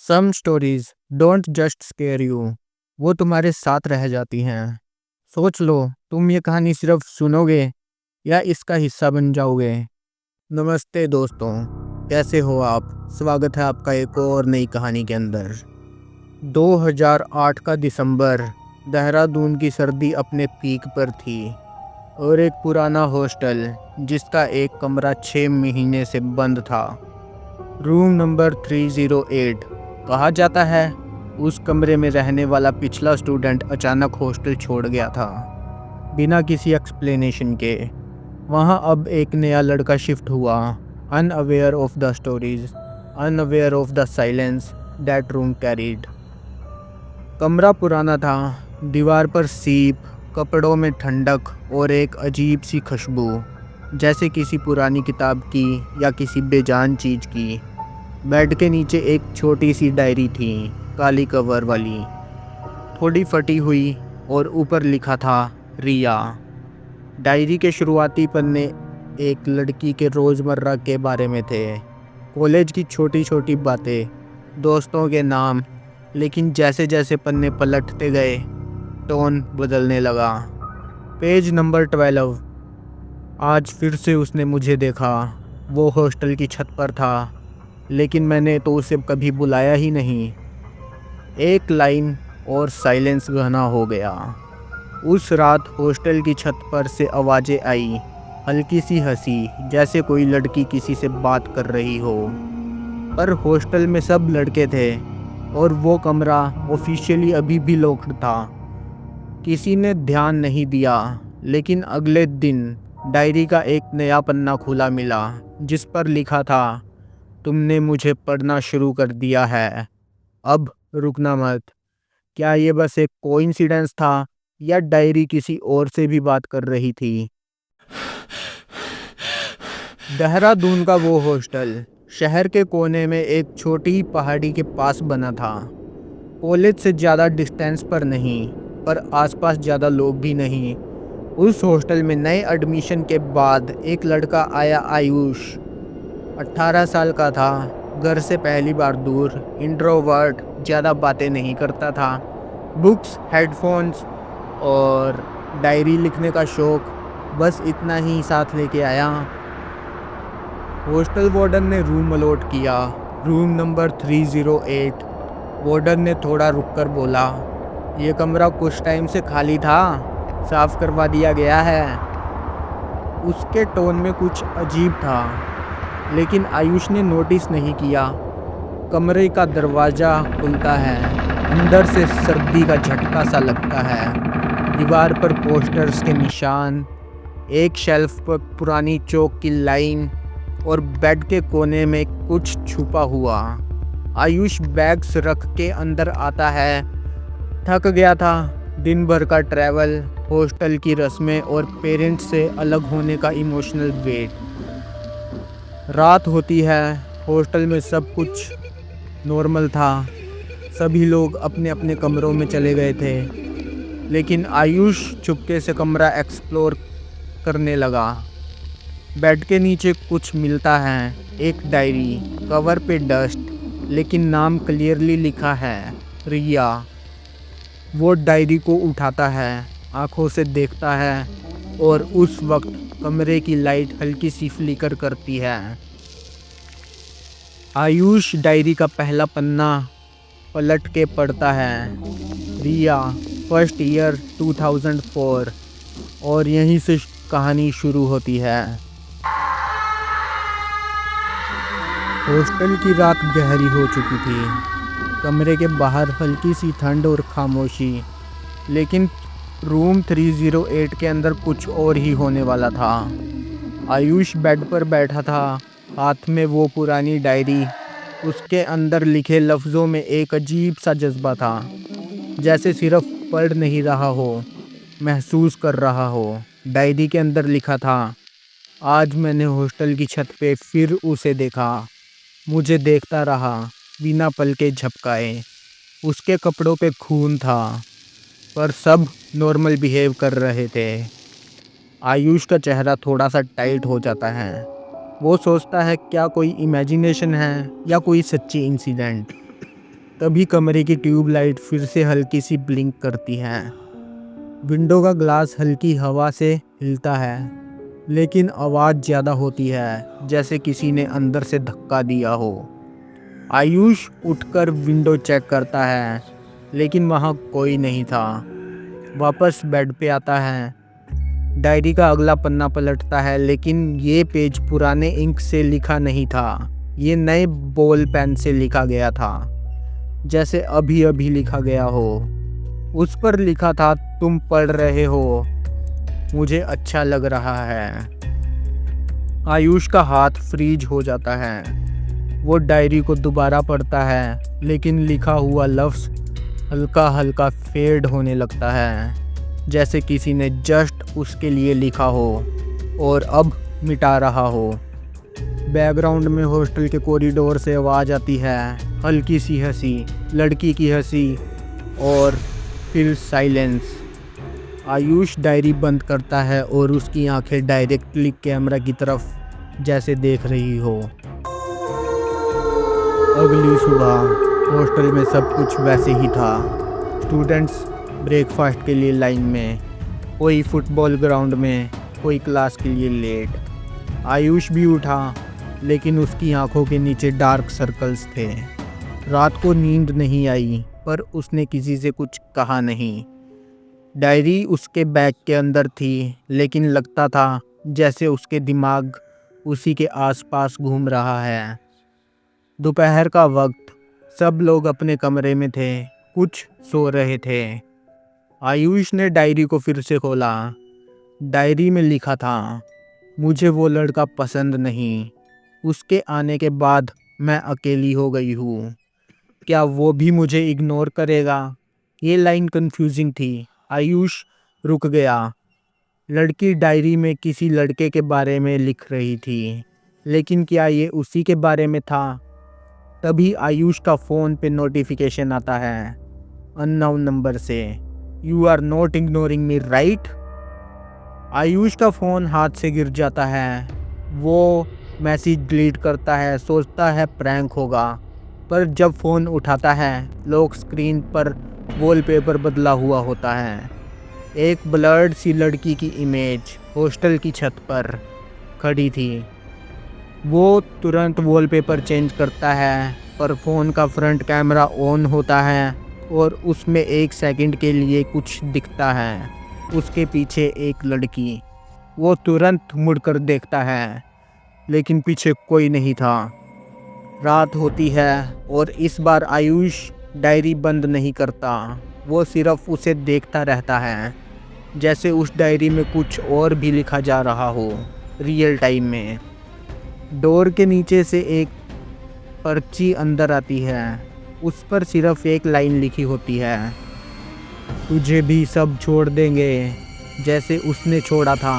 Some stories don't just scare you, वो तुम्हारे साथ रह जाती हैं। सोच लो, तुम ये कहानी सिर्फ सुनोगे या इसका हिस्सा बन जाओगे। नमस्ते दोस्तों, कैसे हो आप? स्वागत है आपका एक और नई कहानी के अंदर। 2008 का दिसंबर, देहरादून की सर्दी अपने पीक पर थी और एक पुराना हॉस्टल जिसका एक कमरा 6 महीने से बंद था, रूम नंबर 308 कहा जाता है। उस कमरे में रहने वाला पिछला स्टूडेंट अचानक हॉस्टल छोड़ गया था, बिना किसी एक्सप्लेनेशन के। वहाँ अब एक नया लड़का शिफ्ट हुआ, unaware of the stories, unaware of the silence that room carried. कमरा पुराना था, दीवार पर सीप, कपड़ों में ठंडक और एक अजीब सी खुशबू, जैसे किसी पुरानी किताब की या किसी बेजान चीज़ की। बेड के नीचे एक छोटी सी डायरी थी, काली कवर वाली, थोड़ी फटी हुई, और ऊपर लिखा था रिया। डायरी के शुरुआती पन्ने एक लड़की के रोज़मर्रा के बारे में थे, कॉलेज की छोटी छोटी बातें, दोस्तों के नाम। लेकिन जैसे जैसे पन्ने पलटते गए, टोन बदलने लगा। Page number 12। आज फिर से उसने मुझे देखा। वो हॉस्टल की छत पर था, लेकिन मैंने तो उसे कभी बुलाया ही नहीं। एक लाइन और साइलेंस घना हो गया। उस रात हॉस्टल की छत पर से आवाज़ें आई, हल्की सी हंसी, जैसे कोई लड़की किसी से बात कर रही हो। पर हॉस्टल में सब लड़के थे और वो कमरा ऑफिशियली अभी भी लॉक्ड था। किसी ने ध्यान नहीं दिया, लेकिन अगले दिन डायरी का एक नया पन्ना खुला मिला, जिस पर लिखा था, तुमने मुझे पढ़ना शुरू कर दिया है, अब रुकना मत। क्या ये बस एक कोइंसिडेंस था या डायरी किसी और से भी बात कर रही थी? देहरादून का वो हॉस्टल शहर के कोने में एक छोटी पहाड़ी के पास बना था। कॉलेज से ज़्यादा डिस्टेंस पर नहीं, पर आसपास ज़्यादा लोग भी नहीं। उस हॉस्टल में नए एडमिशन के बाद एक लड़का आया, आयुष। 18 साल का था, घर से पहली बार दूर, इंट्रोवर्ट, ज़्यादा बातें नहीं करता था। बुक्स, हेडफोन्स और डायरी लिखने का शौक, बस इतना ही साथ लेके आया। हॉस्टल वार्डन ने रूम अलॉट किया, रूम नंबर 308। वार्डन ने थोड़ा रुककर बोला, ये कमरा कुछ टाइम से खाली था, साफ करवा दिया गया है। उसके टोन में कुछ अजीब था, लेकिन आयुष ने नोटिस नहीं किया। कमरे का दरवाज़ा खुलता है, अंदर से सर्दी का झटका सा लगता है। दीवार पर पोस्टर्स के निशान, एक शेल्फ पर पुरानी चौक की लाइन, और बेड के कोने में कुछ छुपा हुआ। आयुष बैग्स रख के अंदर आता है। थक गया था, दिन भर का ट्रैवल, हॉस्टल की रस्में और पेरेंट्स से अलग होने का इमोशनल वेट। रात होती है, हॉस्टल में सब कुछ नॉर्मल था, सभी लोग अपने अपने कमरों में चले गए थे। लेकिन आयुष चुपके से कमरा एक्सप्लोर करने लगा। बेड के नीचे कुछ मिलता है, एक डायरी, कवर पे डस्ट, लेकिन नाम क्लियरली लिखा है, रिया। वो डायरी को उठाता है, आंखों से देखता है, और उस वक्त कमरे की लाइट हल्की सी फ्लिकर करती है। आयुष डायरी का पहला पन्ना पलट के पढ़ता है, रिया, फर्स्ट ईयर 2004, और यहीं से कहानी शुरू होती है। हॉस्टल की रात गहरी हो चुकी थी, कमरे के बाहर हल्की सी ठंड और खामोशी, लेकिन रूम 308 के अंदर कुछ और ही होने वाला था। आयुष बेड पर बैठा था, हाथ में वो पुरानी डायरी। उसके अंदर लिखे लफ्ज़ों में एक अजीब सा जज्बा था, जैसे सिर्फ पढ़ नहीं रहा हो, महसूस कर रहा हो। डायरी के अंदर लिखा था, आज मैंने हॉस्टल की छत पे फिर उसे देखा, मुझे देखता रहा, बिना पलके झपकाए। उसके कपड़ों पे खून था, पर सब नॉर्मल बिहेव कर रहे थे। आयुष का चेहरा थोड़ा सा टाइट हो जाता है। वो सोचता है, क्या कोई इमेजिनेशन है या कोई सच्ची इंसिडेंट। तभी कमरे की ट्यूबलाइट फिर से हल्की सी ब्लिंक करती है। विंडो का ग्लास हल्की हवा से हिलता है, लेकिन आवाज़ ज़्यादा होती है, जैसे किसी ने अंदर से धक्का दिया हो। आयुष उठकर विंडो चेक करता है, लेकिन वहाँ कोई नहीं था। वापस बेड पे आता है, डायरी का अगला पन्ना पलटता है, लेकिन ये पेज पुराने इंक से लिखा नहीं था। ये नए बॉल पेन से लिखा गया था, जैसे अभी अभी लिखा गया हो। उस पर लिखा था, तुम पढ़ रहे हो, मुझे अच्छा लग रहा है। आयुष का हाथ फ्रीज हो जाता है। वो डायरी को दोबारा पढ़ता है, लेकिन लिखा हुआ लफ्ज़ हल्का हल्का फेड होने लगता है, जैसे किसी ने जस्ट उसके लिए लिखा हो और अब मिटा रहा हो। बैकग्राउंड में हॉस्टल के कॉरिडोर से आवाज़ आती है, हल्की सी हंसी, लड़की की हंसी, और फिर साइलेंस। आयुष डायरी बंद करता है और उसकी आंखें डायरेक्टली कैमरा की तरफ जैसे देख रही हो। अगली सुबह हॉस्टल में सब कुछ वैसे ही था। स्टूडेंट्स ब्रेकफास्ट के लिए लाइन में, कोई फुटबॉल ग्राउंड में, कोई क्लास के लिए लेट। आयुष भी उठा, लेकिन उसकी आंखों के नीचे डार्क सर्कल्स थे। रात को नींद नहीं आई, पर उसने किसी से कुछ कहा नहीं। डायरी उसके बैग के अंदर थी, लेकिन लगता था जैसे उसके दिमाग उसी के आसपास घूम रहा है। दोपहर का वक्त, सब लोग अपने कमरे में थे, कुछ सो रहे थे। आयुष ने डायरी को फिर से खोला। डायरी में लिखा था, मुझे वो लड़का पसंद नहीं। उसके आने के बाद मैं अकेली हो गई हूँ। क्या वो भी मुझे इग्नोर करेगा? ये लाइन कंफ्यूजिंग थी। आयुष रुक गया। लड़की डायरी में किसी लड़के के बारे में लिख रही थी, लेकिन क्या ये उसी के बारे में था? तभी आयुष का फ़ोन पे नोटिफिकेशन आता है, अननोन नंबर से। You are not ignoring me right? Ayush का फ़ोन हाथ से गिर जाता है। वो मैसेज डिलीट करता है, सोचता है प्रैंक होगा, पर जब फ़ोन उठाता है, लॉक स्क्रीन पर वॉलपेपर बदला हुआ होता है। एक ब्लर्ड सी लड़की की इमेज हॉस्टल की छत पर खड़ी थी। वो तुरंत वॉलपेपर चेंज करता है, पर फ़ोन का फ्रंट कैमरा ऑन होता है और उसमें एक सेकंड के लिए कुछ दिखता है। उसके पीछे एक लड़की। वो तुरंत मुड़कर देखता है, लेकिन पीछे कोई नहीं था। रात होती है और इस बार आयुष डायरी बंद नहीं करता। वो सिर्फ उसे देखता रहता है, जैसे उस डायरी में कुछ और भी लिखा जा रहा हो, रियल टाइम में। डोर के नीचे से एक पर्ची अंदर आती है। उस पर सिर्फ एक लाइन लिखी होती है, तुझे भी सब छोड़ देंगे जैसे उसने छोड़ा था।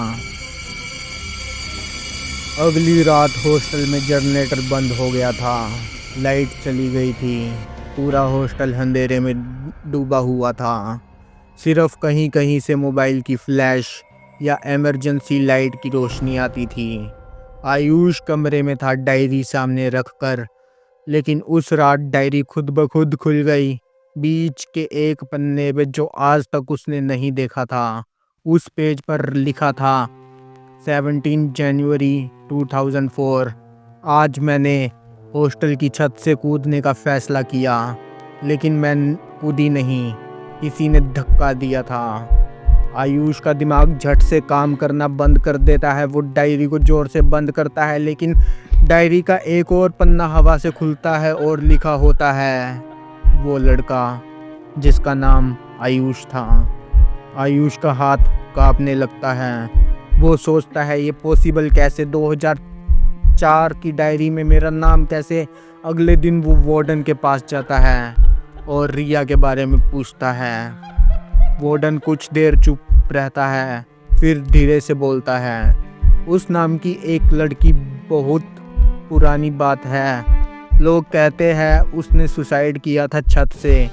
अगली रात हॉस्टल में जनरेटर बंद हो गया था, लाइट चली गई थी। पूरा हॉस्टल अंधेरे में डूबा हुआ था। सिर्फ कहीं कहीं से मोबाइल की फ्लैश या इमरजेंसी लाइट की रोशनी आती थी। आयुष कमरे में था, डायरी सामने रखकर, लेकिन उस रात डायरी खुद ब खुद खुल गई। बीच के एक पन्ने पे जो आज तक उसने नहीं देखा था, उस पेज पर लिखा था 17 जनवरी 2004। आज मैंने हॉस्टल की छत से कूदने का फैसला किया, लेकिन मैं कूदी नहीं, किसी ने धक्का दिया था। आयुष का दिमाग झट से काम करना बंद कर देता है। वो डायरी को जोर से बंद करता है, लेकिन डायरी का एक और पन्ना हवा से खुलता है और लिखा होता है, वो लड़का जिसका नाम आयुष था। आयुष का हाथ कांपने लगता है। वो सोचता है, ये पॉसिबल कैसे? 2004 की डायरी में मेरा नाम कैसे? अगले दिन वो वार्डन के पास जाता है और रिया के बारे में पूछता है। वार्डन कुछ देर चुप रहता है, फिर धीरे से बोलता है, उस नाम की एक लड़की, बहुत पुरानी बात है। लोग कहते हैं उसने सुसाइड किया था छत से,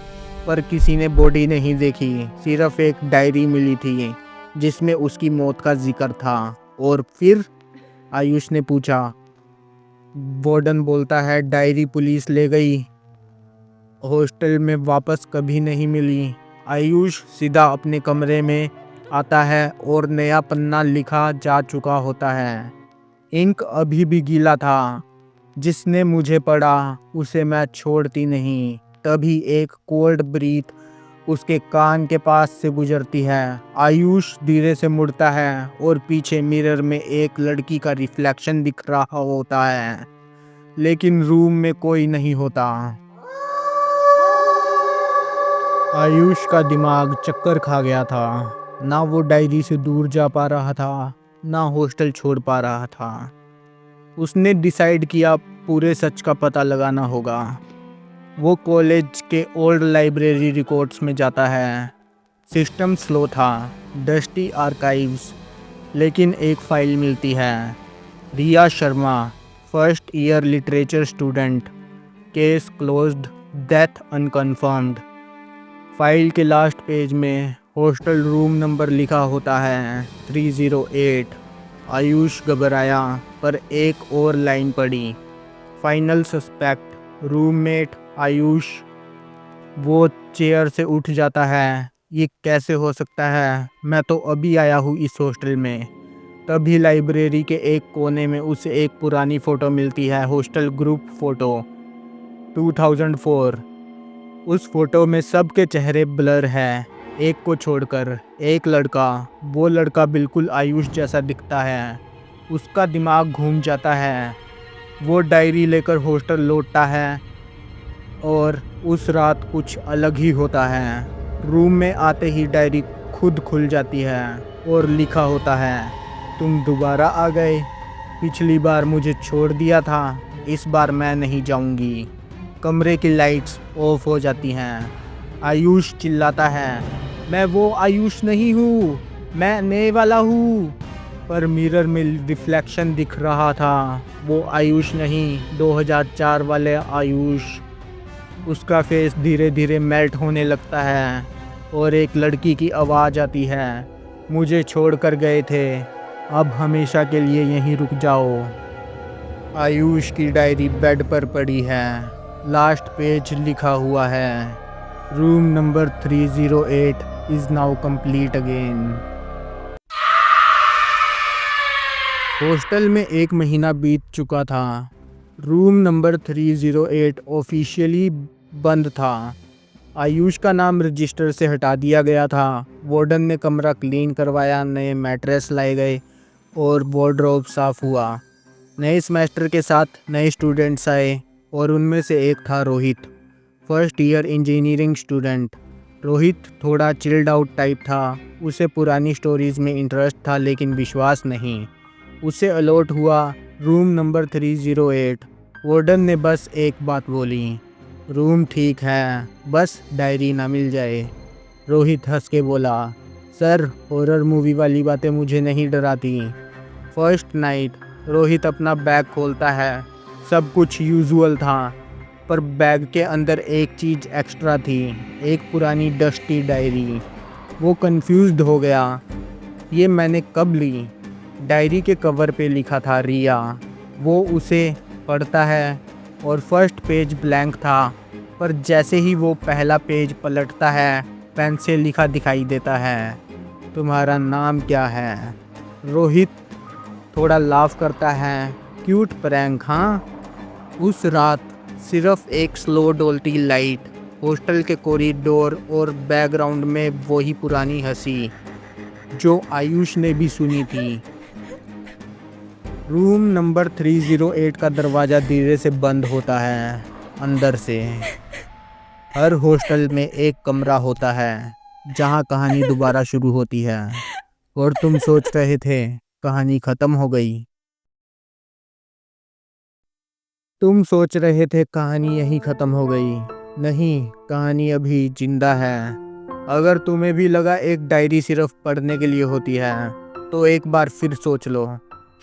पर किसी ने बॉडी नहीं देखी। सिर्फ एक डायरी मिली थी जिसमें उसकी मौत का जिक्र था। और फिर आयुष ने पूछा। वार्डन बोलता है, डायरी पुलिस ले गई। हॉस्टल में वापस कभी नहीं मिली। आयुष सीधा अपने कमरे में आता है और नया पन्ना लिखा जा चुका होता है। इंक अभी भी गीला था। जिसने मुझे पढ़ा उसे मैं छोड़ती नहीं। तभी एक कोल्ड ब्रीथ उसके कान के पास से गुजरती है। आयुष धीरे से मुड़ता है और पीछे मिरर में एक लड़की का रिफ्लेक्शन दिख रहा होता है, लेकिन रूम में कोई नहीं होता। आयुष का दिमाग चक्कर खा गया था। ना वो डायरी से दूर जा पा रहा था, ना हॉस्टल छोड़ पा रहा था। उसने डिसाइड किया पूरे सच का पता लगाना होगा। वो कॉलेज के ओल्ड लाइब्रेरी रिकॉर्ड्स में जाता है। सिस्टम स्लो था, डस्टी आर्काइव्स, लेकिन एक फाइल मिलती है। Riya Sharma, first year literature student, case closed, death unconfirmed. File के लास्ट पेज में हॉस्टल रूम नंबर लिखा होता है 308। आयुष घबराया, पर एक और लाइन पड़ी, फाइनल सस्पेक्ट रूममेट आयुष। वो चेयर से उठ जाता है। ये कैसे हो सकता है? मैं तो अभी आया हूँ इस हॉस्टल में। तभी लाइब्रेरी के एक कोने में उसे एक पुरानी फ़ोटो मिलती है, हॉस्टल ग्रुप फ़ोटो 2004। उस फोटो में सबके चेहरे ब्लर है, एक को छोड़कर। एक लड़का, वो लड़का बिल्कुल आयुष जैसा दिखता है। उसका दिमाग घूम जाता है। वो डायरी लेकर हॉस्टल लौटता है और उस रात कुछ अलग ही होता है। रूम में आते ही डायरी खुद खुल जाती है और लिखा होता है, तुम दोबारा आ गए। पिछली बार मुझे छोड़ दिया था, इस बार मैं नहीं जाऊंगी। कमरे की लाइट्स ऑफ हो जाती हैं। आयुष चिल्लाता है, मैं वो आयुष नहीं हूँ, मैं नए वाला हूँ। पर मिरर में रिफ्लेक्शन दिख रहा था। वो आयुष नहीं, 2004 वाले आयुष। उसका फेस धीरे धीरे मेल्ट होने लगता है और एक लड़की की आवाज़ आती है, मुझे छोड़कर गए थे, अब हमेशा के लिए यहीं रुक जाओ। आयुष की डायरी बेड पर पड़ी है। लास्ट पेज लिखा हुआ है, room number 308 is now complete again. Hostel में 1 महीना बीत चुका था। रूम नंबर 308 ऑफिशियली बंद था। आयुष का नाम रजिस्टर से हटा दिया गया था। वार्डन ने कमरा क्लीन करवाया, नए मैट्रेस लाए गए और वार्डरोब साफ हुआ। नए सेमेस्टर के साथ नए स्टूडेंट्स आए और उनमें से एक था Rohit, first year engineering student. Rohit थोड़ा चिल्ड आउट टाइप था। उसे पुरानी स्टोरीज़ में इंटरेस्ट था, लेकिन विश्वास नहीं। उसे अलॉट हुआ रूम नंबर 308। वार्डन ने बस एक बात बोली, रूम ठीक है, बस डायरी ना मिल जाए। रोहित हंस के बोला, सर हॉरर मूवी वाली बातें मुझे नहीं डराती। फर्स्ट नाइट रोहित अपना बैग खोलता है। सब कुछ यूजुअल था, पर बैग के अंदर एक चीज़ एक्स्ट्रा थी, एक पुरानी डस्टी डायरी। वो कंफ्यूज्ड हो गया, ये मैंने कब ली? डायरी के कवर पे लिखा था रिया। वो उसे पढ़ता है और फर्स्ट पेज ब्लैंक था, पर जैसे ही वो पहला पेज पलटता है, पेन से लिखा दिखाई देता है, तुम्हारा नाम क्या है? रोहित थोड़ा लाफ करता है, क्यूट प्रैंक हाँ। उस रात सिर्फ एक स्लो डोलती लाइट, हॉस्टल के कॉरिडोर और बैकग्राउंड में वही पुरानी हंसी जो आयुष ने भी सुनी थी। रूम नंबर 308 का दरवाज़ा धीरे से बंद होता है अंदर से। हर हॉस्टल में एक कमरा होता है जहां कहानी दोबारा शुरू होती है, और तुम सोच रहे थे कहानी ख़त्म हो गई। तुम सोच रहे थे कहानी यहीं ख़त्म हो गई। नहीं, कहानी अभी जिंदा है। अगर तुम्हें भी लगा एक डायरी सिर्फ पढ़ने के लिए होती है, तो एक बार फिर सोच लो,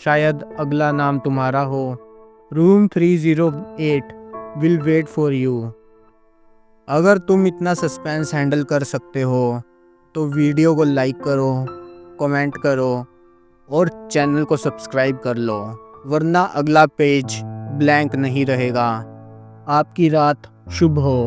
शायद अगला नाम तुम्हारा हो। Room 308 will wait for you. अगर तुम इतना सस्पेंस हैंडल कर सकते हो तो वीडियो को लाइक करो, कमेंट करो और चैनल को सब्सक्राइब कर लो, वरना अगला पेज ब्लैंक नहीं रहेगा। आपकी रात शुभ हो।